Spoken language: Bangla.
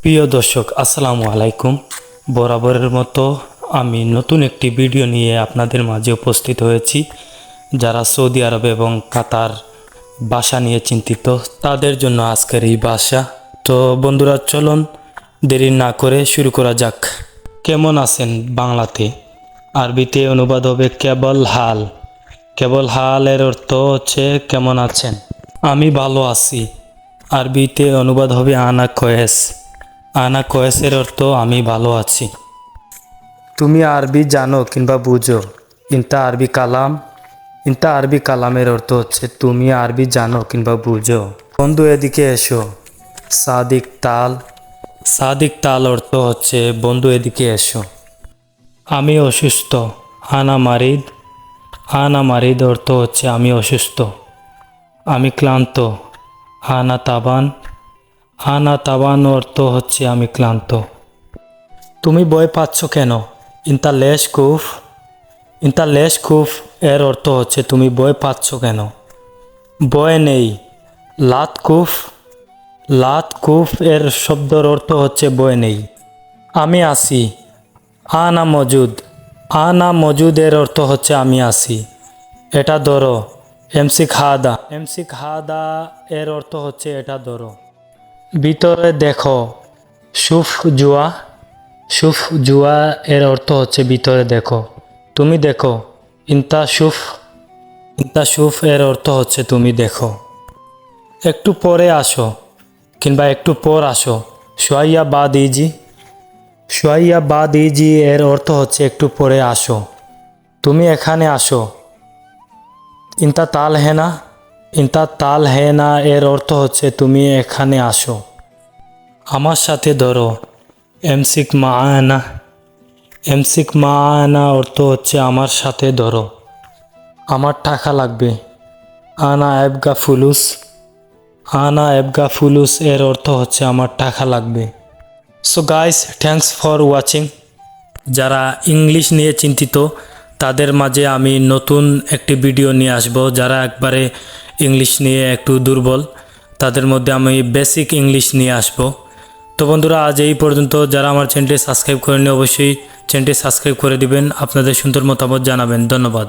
প্রিয় দর্শক আসসালামু আলাইকুম। বরাবরের মতো আমি নতুন একটি ভিডিও নিয়ে আপনাদের মাঝে উপস্থিত হয়েছি। যারা সৌদি আরব এবং কাতার ভাষা নিয়ে চিন্তিত তাদের জন্য আজকের এই ভাষা। তো বন্ধুরা চলুন দেরি না করে শুরু করা যাক। কেমন আছেন বাংলাতে, আরবিতে অনুবাদ হবে কেবল হাল। কেবল হালের অর্থ হচ্ছে কেমন আছেন। আমি ভালো আছি আরবিতে অনুবাদ হবে আনা কয়েস। আনা কয়েসের অর্থ আমি ভালো আছি। তুমি আরবি জানো কিংবা বুঝো। ইন্তা আরবি কালামের অর্থ হচ্ছে তুমি আরবি জানো কিংবা বুঝো। বন্ধু এদিকে এসো। সাদিক তাল অর্থ হচ্ছে বন্ধু এদিকে এসো। আমি অসুস্থ। আনা মারিদ অর্থ হচ্ছে আমি অসুস্থ। আমি ক্লান্ত। আনা তাবান অর্থ হচ্ছে আমি ক্লান্ত। তুমি ভয় পাচ্ছ কেন। ইন্তা লেশ কুফ এর অর্থ হচ্ছে তুমি ভয় পাচ্ছ কেন। ভয় নেই। লাত কুফ এর শব্দের অর্থ হচ্ছে ভয় নেই। আমি আসি। আনা মজুদ এর অর্থ হচ্ছে আমি আসি। এটা ধরো। এমসি খাদা এর অর্থ হচ্ছে এটা ধরো। ভিতরে দেখো। সুফ জুয়া এর অর্থ হচ্ছে ভিতরে দেখো, তুমি দেখো। ইন্তা সুফ এর অর্থ হচ্ছে তুমি দেখো। একটু পরে আসো কিংবা একটু পর আসো। সোয়াইয়া বাদ ইজি এর অর্থ হচ্ছে একটু পরে আসো, তুমি এখানে আসো। ইন্তা তাল হেনা এর অর্থ হচ্ছে তুমি এখানে আসো। আমার সাথে ধরো। এমসিক মাআনা অর্থ হচ্ছে আমার সাথে ধরো। আমার টাকা লাগবে। আনা এবগা ফুলুস এর অর্থ হচ্ছে আমার টাকা লাগবে। So guys, thanks for watching. যারা ইংলিশ নিয়ে চিন্তিত তাদের মাঝে আমি নতুন একটি ভিডিও নিয়ে আসব। যারা একবারে ইংলিশ নিয়ে একটু দুর্বল তাদের মধ্যে আমি বেসিক ইংলিশ নিয়ে আসব। তো বন্ধুরা আজ এই পর্যন্ত। যারা আমার চ্যানেলটি সাবস্ক্রাইব করেননি অবশ্যই চ্যানেলটি সাবস্ক্রাইব করে দিবেন। আপনাদের সুন্দর মতামত জানাবেন। ধন্যবাদ।